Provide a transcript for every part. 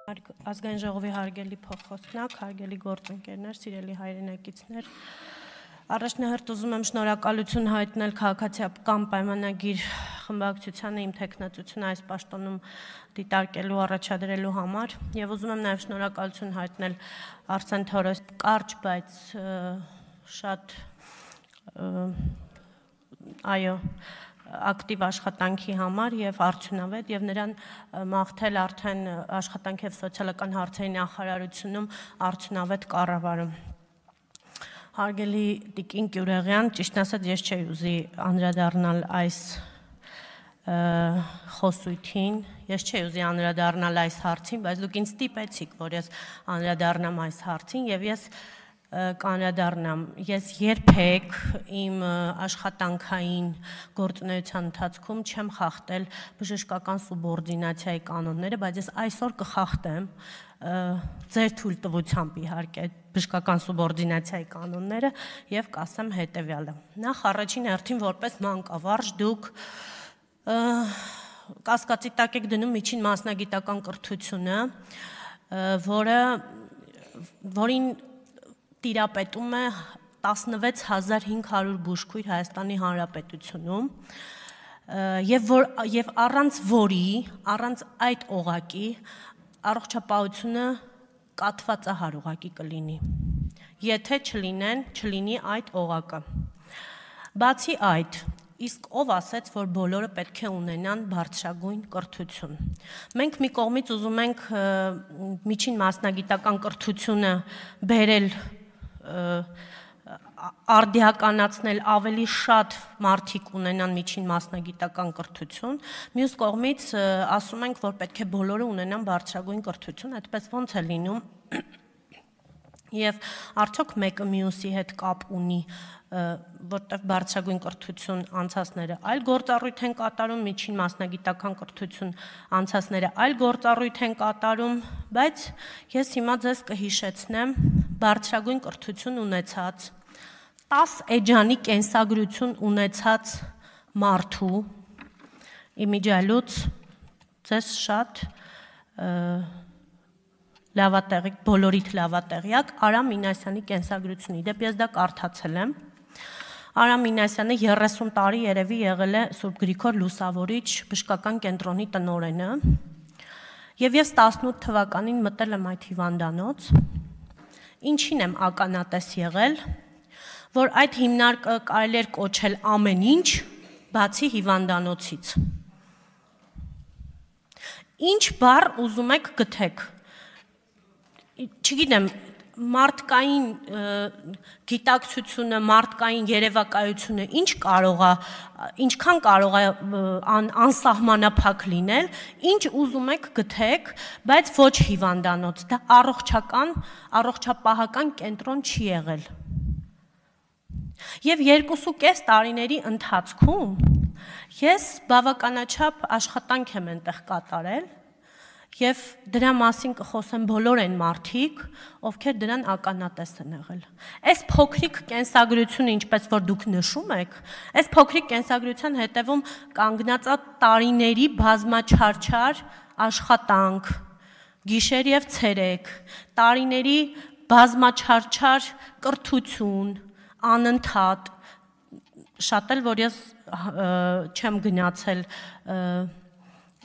Ազգային ժողովի հարգելի փոխոստնակ, հարգելի գործընկերներ, սիրելի հայրենակիցներ, առաջնահերթ ուզում եմ շնորհակալություն հայտնել քաղաքացիական պայմանագիր խմբակցությանը իմ թեկնածությունը այս պաշտոնում դիտարկելու առաջադրելու համար եւ ուզում եմ նաեւ շնորհակալություն հայտնել Արսեն Թորոս կարճ, բայց շատ ակտիվ աշխատանքի համար եւ արդյունավետ եւ նրան մաղթել արդեն աշխատանքի եւ սոցիալական հարցերի նախարարությունում արդյունավետ կառավարում։ Հարգելի Տիկին Կյուրեղյան, ճիշտ ասած ես չէի ուզի անդրադառնալ այս խոսույթին, ես չէի ուզի անդրադառնալ այս հարցին, բայց դուք ինձ ստիպեցիք, որ ես անդրադառնամ այս հարցին եւ ես կանդրադառնամ, ես երբեք իմ աշխատանքային գործունեության ընթացքում չեմ խախտել բժշկական սուբորդինացիայի կանոնները, բայց ես այսօր կխախտեմ ձեր թույլտվությամբ իհարկե բժշկական սուբորդինացիայի կանոնները եւ կասեմ հետեւյալը։ Նախ առաջին հերթին որպես մանկավարժ դուք կասկածի տակ եք դնում միջին մասնագիտական կրթությունը, որին տիրապետում է 16500 բուժքույր Հայաստանի Հանրապետությունում եւ առանց այդ օղակի առողջապահությունը կաթվածահար օղակի կլինի, եթե չլինի այդ օղակը։ Բացի այդ, իսկ ով ասեց, որ բոլորը պետք է ունենան բարձրագույն կրթություն։ Մենք մի կողմից ուզում ենք միջին մասնագիտական կրթությունը բերել արդիականացնել ավելի շատ մարդիկ ունենան միջին մասնագիտական կրթություն, մյուս կողմից ասում ենք, որ պետք է բոլորը ունենան բարձրագույն կրթություն, այդպես ոնց է լինում եւ արդյոք մեկը մյուսի հետ կապ ունի, որտեղ բարձրագույն կրթություն անցածները այլ գործառույթ են կատարում, միջին մասնագիտական կրթություն անցածները այլ գործառույթ են կատարում, բայց ես հիմա ձեզ կհիշեցնեմ բարձրագույն կրթություն ունեցած 10 էջանի կենսագրություն ունեցած մարդու իմիջիալուց ձեզ շատ լավատեղիք, բոլորիդ լավատեղյակ Արամ Մինասյանի կենսագրությունը, իդեպ ես դա կարդացել եմ։ Արամ Մինասյանը 30 տարի երևի եղել է Սուրբ Գրիգոր Լուսավորիչ բժշկական կենտրոնի տնօրենը եւ ես 18 թվականին մտել եմ այդ հիվանդանոց, ինչին եմ ականատես եղել, որ այդ հիմնարկը կարելի էր կոչել ամեն ինչ, բացի հիվանդանոցից։ Ինչ բառ ուզում եք գթեք, չգիտեմ, մարդկային գիտակցությունը, մարդկային երևակայությունը ինչքան կարող է անսահմանափակ լինել, ինչ ուզում եք գթեք, բայց ոչ հիվանդանոց, դա առողջապահական կենտրոն չի եղել։ Եվ 2.5 տարիների ընթացքում ես բավականաչափ աշխատանք եմ այնտեղ կատարել եւ դրա մասին կխոսեմ բոլոր այն մարդիկ, ովքեր դրան ականատես են եղել։ Այս փոքրիկ կենսագրությունը, ինչպես որ դուք նշում եք, այս փոքրիկ կենսագրության հետևում կանգնած է տարիների բազմաչարչար աշխատանք, գիշեր եւ ցերեկ, տարիների բազմաչարչար կրթություն, անընդհատ, շատ էլ որ ես չեմ գնացել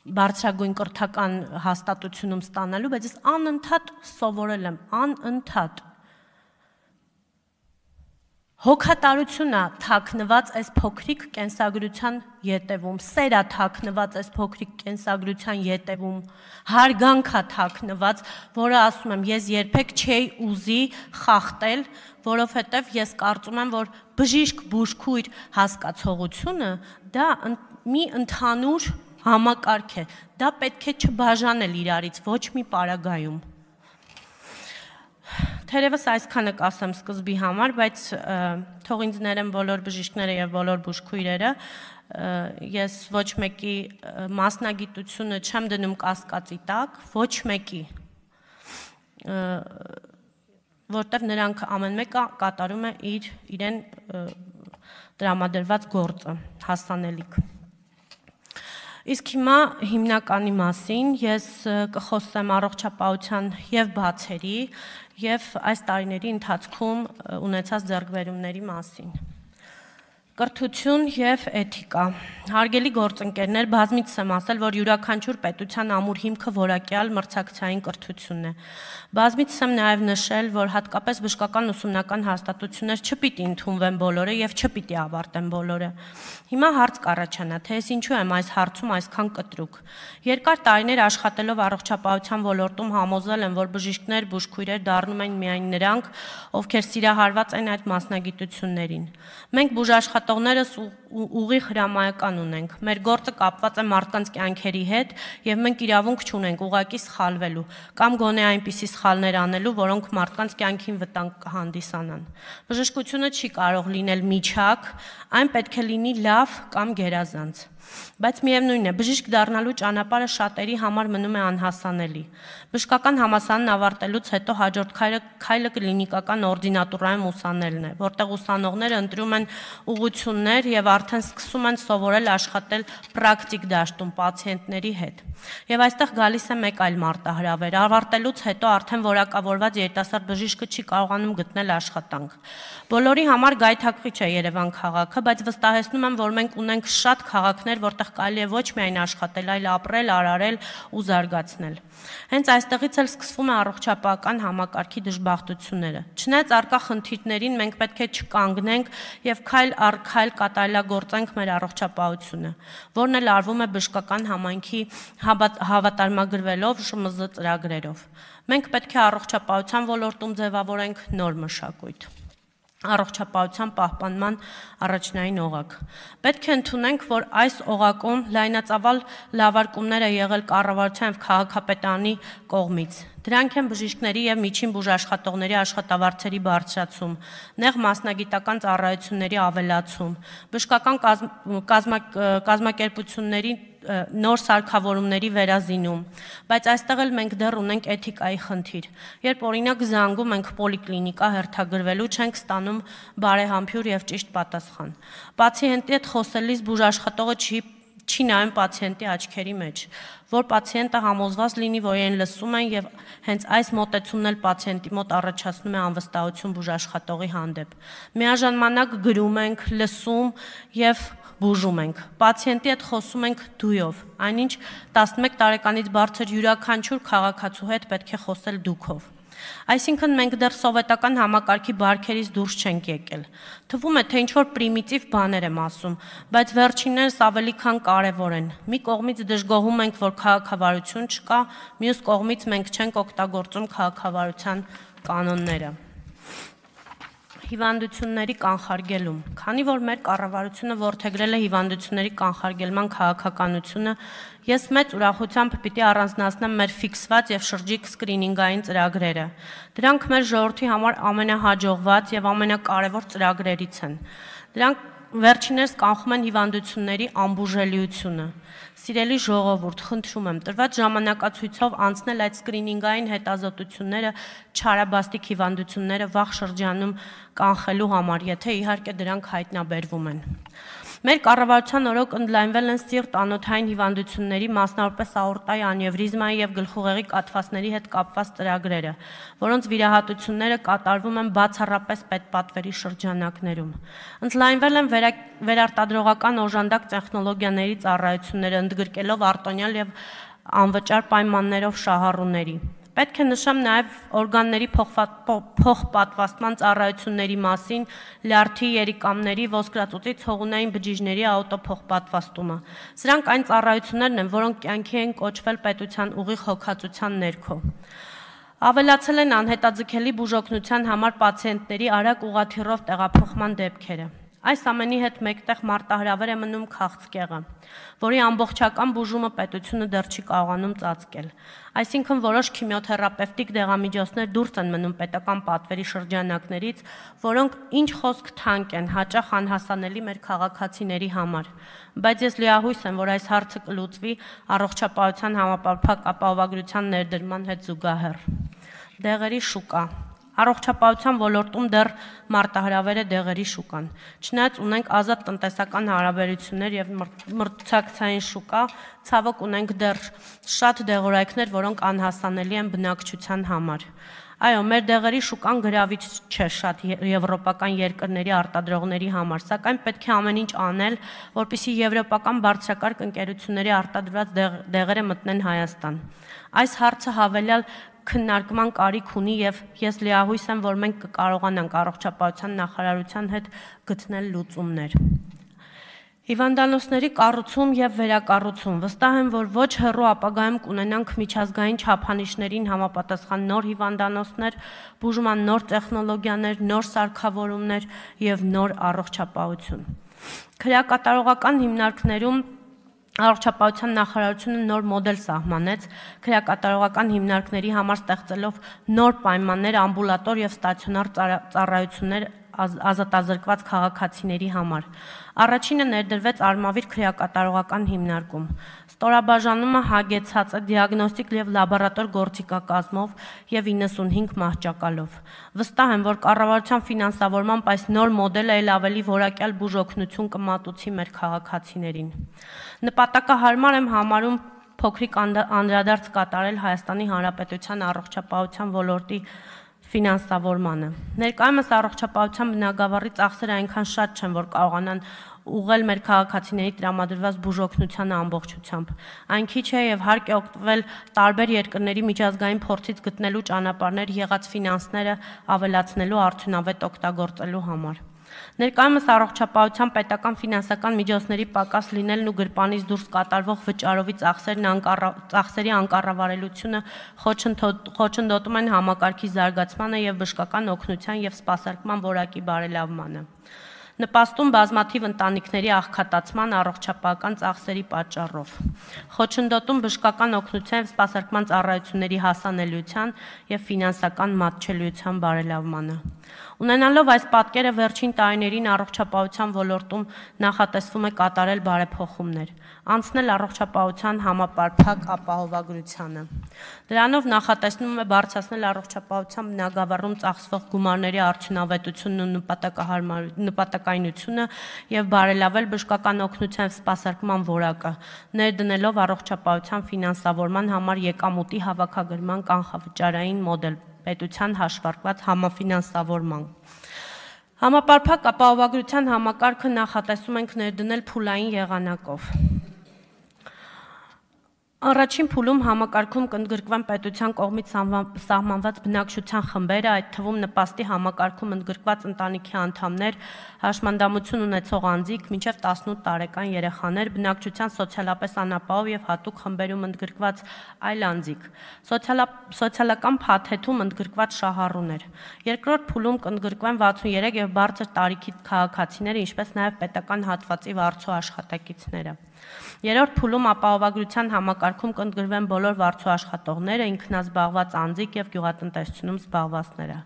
բարձրագույն կրթական հաստատությունում ստանալու, բայց ես անընդհատ սովորել եմ, անընդհատ։ Հոգատարություն է թաքնված այս փոքրիկ կենսագրության ետևում, սեր է թաքնված այս փոքրիկ կենսագրության ետևում, հարգանք է թաքնված, որը ասում եմ, ես երբեք չէի ուզի խախտել, որովհետև ես կարծում եմ, որ բժիշկ բուժքույր հասկացողությունը դա մի ընդհանուր համակարգ է, դա պետք է չբաժանել իրարից ոչ մի պարագայում։ Թերևս այսքանը կասեմ սկզբի համար, բայց թող ինձ ներեն բոլոր բժիշկները եւ բոլոր բուժքույրերը, ես ոչ մեկի մասնագիտությունը չեմ դնում կասկածի տակ, ոչ մեկի, որտեղ նրանք ամեն մեկը կատարում է իրեն տրամադրված գործը, հասանելիք։ Իսկ հիմա հիմնականի մասին ես կխոսեմ առողջապահության եւ բացերի եւ այս տարիների ընթացքում ունեցած ձեռքբերումների մասին։ Կրթություն եւ էթիկա։ Հարգելի գործընկերներ, բազմիցս եմ ասել, որ յուրաքանչյուր պետության ամուր հիմքը որակյալ մրցակցային կրթությունն է։ Բազմիցս եմ նաեւ նշել, որ հատկապես բժշկական ուսումնական հաստատություններ չպիտի ընդունվեն բոլորը եւ չպիտի ավարտեն բոլորը։ Հիմա հարց կառաջանա, թե ես ինչու եմ այս հարցում այսքան կտրուկ։ Երկար տարիներ աշխատելով առողջապահության ոլորտում համոզվել եմ, որ բժիշկներ, բուժքույրեր դառնում են միայն նրանք, ովքեր սիրահարված են այդ մասնագիտություններին։ Մենք բուժաշխատողներս ուղիղ հրամայական ունենք։ Մեր գործը կապված է մարդկանց կյանքերի հետ եւ մենք իրավունք չունենք ուղակի սխալվելու կամ գոնե այնպիսի սխալներ անելու, որոնք մարդկանց կյանքին վտանգ կհանդիսանան։ Բժշկությունը չի կարող լինել միջակ, այն պետք է լինի լավ կամ գերազանց։ Բայց միևնույն է, բժիշկ դառնալու ճանապարհը շատերի համար մնում է անհասանելի։ Բժշկական համալսարանն ավարտելուց հետո հաջորդ քայլը կլինիկական օրդինատուրայում ուսանելն է, որտեղ ուսանողները ընտրում են ուղղություններ եւ արդեն սկսում են սովորել աշխատել պրակտիկ դաշտում պացիենտների հետ։ Եվ այստեղ գալիս է մեկ այլ մարտահրավեր։ Ավարտելուց հետո արդեն որակավորված երիտասարդ բժիշկը չի կարողանում գտնել աշխատանք։ Բոլորի համար գայթակղիչ է Երևան քաղաքը, բայց վստահեցնում եմ, որ մենք ունենք շատ քաղաքներ, որտեղ կարելի է ոչ միայն աշխատել, այլ ապրել, արարել ու զարգացնել։ Հենց այստեղից էլ սկսվում է առողջապահական համակարգի դժբախտությունները։ Չնայած առկա խնդիրներին մենք պետք է չկանգնենք եւ քայլ առ քայլ կատարելագործենք մեր առողջապահությունը, որն էլ արվում է բժշկական համայնքի հավատարմագրվելով ՇՄԶ ծրագրերով։ Մենք պետք է առողջապահության ոլորտում ձևավորենք նոր մշակույթ։ Առողջապահության պահպանման առաջնային օղակ։ Պետք է ընդունենք, որ այս օղակում լայնածավալ լավարկումներ է եղել կառավարության եւ քաղաքապետարանի կողմից։ Դրանք են բժիշկների եւ միջին բուժաշխատողների աշխատավարձերի բարձրացում, նեղ մասնագիտական ծառայությունների ավելացում, բժշկական կազմակերպությունների նոր սարքավորումների վերազինում, բայց այստեղ էլ մենք դեռ ունենք էթիկայի խնդիր։ Երբ օրինակ զանգում ենք պոլիկլինիկա հերթագրվելու, չենք ստանում բարեհամբույր եւ ճիշտ պատասխան։ Պացիենտի հետ խոսելիս բուժաշխատողը չի նայում պացիենտի աչքերի մեջ, որ պացիենտը համոզված լինի, որ իրեն լսում են եւ հենց այս մոտեցումն էլ պացիենտի մոտ առաջացնում է անվստահություն բուժաշխատողի հանդեպ։ Միաժամանակ գրում ենք, լսում եւ բուժում ենք։ Պացիենտի հետ խոսում ենք դույով, այնինչ 11 տարեկանից բարձր յուրաքանչյուր քաղաքացու հետ պետք է խոսել դուքով։ Այսինքն մենք դեռ սովետական համակարգի բարքերից դուրս չենք եկել։ Թվում է, թե ինչ-որ պրիմիտիվ բաներ եմ ասում, բայց վերջիններս ավելի քան կարևոր են։ Մի կողմից դժգոհում ենք, որ քաղաքավարություն չկա, մյուս կողմից մենք չենք օգտագործում քաղաքավարության կանոնները։ Հիվանդությունների կանխարգելում։ Քանի որ մեր կառավարությունը որդեգրել է հիվանդությունների կանխարգելման քաղաքականությունը, ես մեծ ուրախությամբ պիտի առանձնացնեմ մեր ֆիքսված եւ շրջիկ սկրինինգային ծրագրերը։ Դրանք մեր ժողովրդի համար ամենահաջողված եւ ամենակարևոր ծրագրերից են։ Դրանք վերջիններս կանխում են հիվանդությունների անբուժելիությունը։ Սիրելի ժողովուրդ, խնդրում եմ, տրված ժամանակացույցով անցնել այդ սկրինինգային հետազոտությունները չարաբաստիկ հիվանդությունները վաղ շրջանում կանխելու համար, եթե իհարկե դրանք հայտնաբերվում են։ Մեր կառավարության օրոք ընդլայնվել են սիրտ-անոթային հիվանդությունների, մասնավորապես աորտայի անևրիզմայի եւ գլխուղեղի կաթվածների հետ կապված ծրագրերը, որոնց վիրահատությունները կատարվում են բացառապես պետպատվերի շրջանակներում։ Ընդլայնվել են վերարտադրողական օժանդակ տեխնոլոգիաների ծառայությունները, ընդգրկելով արտոնյալ եւ անվճար պայմաններով շահառուների։ Պետք է նշեմ նաև օրգանների փոխպատվաստման ծառայությունների մասին, լյարդի, երիկամների, ոսկրածուծի ցողունային բջիջների աուտոփոխպատվաստումը։ Սրանք այն ծառայություններն են, որոնք կյանքի են կոչվել պետության ուղիղ հոգացության ներքո։ Ավելացել են անհետաձգելի բուժօգնության համար պացիենտների արագ ուղղաթիռով տեղափոխման դեպքերը։ Այս ամենի հետ մեկտեղ մարտահրավեր է մնում քաղցկեղը, որի ամբողջական բուժումը պետությունը դեռ չի կարողանում ծածկել։ Այսինքն որոշ քիմիոթերապևտիկ դեղամիջոցներ դուրս են մնում պետական պատվերի շրջանակներից, որոնք ինչ խոսք թանկ են, հաճախ անհասանելի մեր քաղաքացիների համար։ Բայց ես լիահույս եմ, որ այս հարցը կլուծվի առողջապահության համապարփակ ապահովագրության ներդրման հետ զուգահեռ։ Դեղերի շուկա։ Առողջապահության ոլորտում դեռ մարտահրավեր է դեղերի շուկան։ Չնայած ունենք ազատ տնտեսական հարաբերություններ եւ մրցակցային շուկա, ցավոք ունենք դեռ շատ դեղորայքներ, որոնք անհասանելի են բնակչության համար։ Այո, մեր դեղերի շուկան գրավիչ չէ շատ եվրոպական երկրների արտադրողների համար, սակայն պետք է ամեն ինչ անել, որպեսզի եվրոպական բարձրակարգ ընկերությունների արտադրված դեղերը մտնեն Հայաստան։ Այս հարցը հավելյալ քննարկման կարիք ունի եւ ես լիահույս եմ, որ մենք կկարողանանք առողջապահության նախարարության հետ գտնել լուծումներ։ Հիվանդանոցների կառուցում եւ վերակառուցում։ Վստահ եմ, որ ոչ հեռու ապագայում կունենանք միջազգային չափանիշներին համապատասխան նոր հիվանդանոցներ, բուժման նոր տեխնոլոգիաներ, նոր սարքավորումներ եւ նոր առողջապահություն։ Քրեակատարողական հիմնարկներում Առողջապահության նախարարությունը նոր մոդել սահմանեց, քրեակատարողական հիմնարկների համար ստեղծելով նոր պայմաններ ամբուլատոր եւ ստացիոնար ծառայություններ ազատազրկված քաղաքացիների համար։ Առաջինը ներդրվեց Արմավիր քրեակատարողական հիմնարկում։ Ստորաբաժանումը հագեցած է դիագնոստիկ եւ լաբորատոր գործիքակազմով եւ 95 մահճակալով։ Վստահ եմ, որ կառավարության ֆինանսավորմամբ այս նոր մոդելը ել ավելի որակյալ բուժօգնություն կմատուցի մեր քաղաքացիներին։ Նպատակահարմար եմ համարում փոքրիկ անդրադարձ կատարել Հայաստանի Հանրապետության առողջապահության ոլորտի ֆինանսավորմանը։ Ներկայումս առողջապահության բնագավառի ծախսերը այնքան շատ չեն, որ կարողանան ուղղել մեր քաղաքացիների տրամադրված բուժօգնությանը ամբողջությամբ։ Այն քիչ է եւ հարկ է օգտվել տարբեր երկրների միջազգային փորձից գտնելու ճանապարհներ եղած ֆինանսները ավելացնելու արդյունավետ օգտագործելու համար։ Ներկայումս առողջապահության պետական ֆինանսական միջոցների պակաս լինելն ու գրպանից դուրս կատարվող վճարովի ծախսերի անկառավարելիությունը խոչընդոտում են համակարգի զարգացմանը եւ բժշկական օգնության եւ սպասարկման որակի բարելավմանը։ Նպաստում բազմաթիվ ընտանիքների աղքատացման առողջապահական ծախսերի պատճառով։ Խոչընդոտում բժշկական օգնության եւ սպասարկման ծառայությունների հասանելիության եւ ֆինանսական մատչելիության բարելավմանը։ Ունենալով այս պատկերը վերջին տարիներին առողջապահության ոլորտում նախատեսվում է կատարել բարեփոխումներ, անցնել առողջապահության համապարփակ ապահովագրությանը։ Դրանով նախատեսվում է բարձրացնել առողջապահության բնագավառում ծախսվող գումարների արդյունավետությունն ու նպատակայնությունը եւ բարելավել բժշկական օգնության սպասարկման որակը, ներդնելով առողջապահության ֆինանսավորման համար եկամուտի հավաքագրման կանխավճարային մոդել պետության հաշվարկված համաֆինանսավորման։ Համապարփակ ապահովագրության համակարգը նախատեսում ենք ներդնել փուլային եղանակով։ Առաջին փուլում համակարգում կընդգրկվեն պետության կողմից սահմանված բնակչության խմբերը, այդ թվում նպաստի համակարգում ընդգրկված ընտանիքի անդամներ, հաշմանդամություն ունեցող անձիկ, մինչև 18 տարեկան երեխաներ, բնակչության սոցիալապես անապահով եւ հատուկ խմբերում ընդգրկված այլ անձիկ, սոցիալական փաթեթում ընդգրկված շահառուներ։ Երկրորդ փուլում կընդգրկվեն 63 եւ բարձր տարիքի քաղաքացիները, ինչպես նաեւ պետական հատվածի վարձու աշխատակիցները։ Երրորդ փուլում ապահովագրության համակարգում կընդգրկվեն բոլոր վարձու աշխատողները, ինքնազբաղված անձիկ եւ գյուղատնտեսությունում զբաղվածները։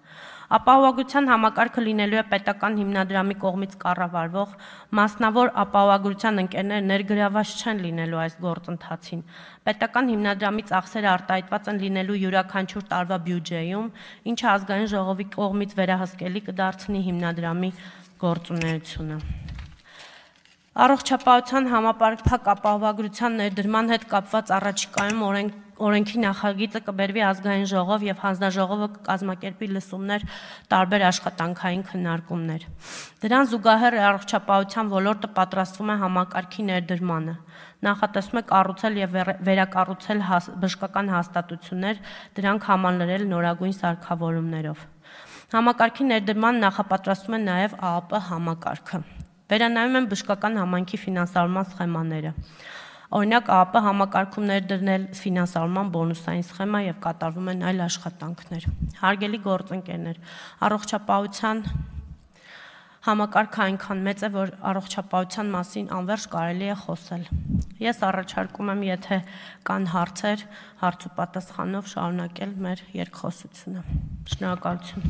Ապահովագրության համակարգը լինելու է պետական հիմնադրամի կողմից կառավարվող, մասնավոր ապահովագրության ընկերները ներգրաված չեն լինելու այս գործընթացին։ Պետական հիմնադրամի ծախսերը արտահայտված են լինելու յուրաքանչյուր տարվա բյուջեում, ինչը ազգային ժողովի կողմից վերահսկելի կդարձնի հիմնադրամի գործունեությունը։ Առողջապահության համապարփակ ապահովագրության ներդրման հետ կապված առաջիկայում օրենքի նախագիծը կբերվի ազգային ժողով եւ հանձնաժողովը կկազմակերպի լսումներ, տարբեր աշխատանքային քննարկումներ։ Դրան զուգահեռ առողջապահության ոլորտը պատրաստվում է համակարգի ներդրմանը։ Նախատեսվում է կառուցել եւ վերակառուցել բժշկական հաստատություններ, դրանք համալրել նորագույն սարքավորումներով։ Համակարգի ներդրման նախապատրաստվում է նաեւ ԱԱՊ համակարգը։ Վերանայում են բժշկական համայնքի ֆինանսավորման սխեմաները։ Օրինակ ԱԱՊ համակարգում ներդրնել ֆինանսավորման բոնուսային սխեմա եւ կատարվում են այլ աշխատանքներ։ Հարգելի գործընկերներ, առողջապահության համակարգը այնքան մեծ է, որ առողջապահության մասին անվերջ կարելի է խոսել։ Ես առաջարկում եմ, եթե կան հարցեր, հարց ու պատասխանով շարունակել մեր երկխոսությունը։ Շնորհակալություն։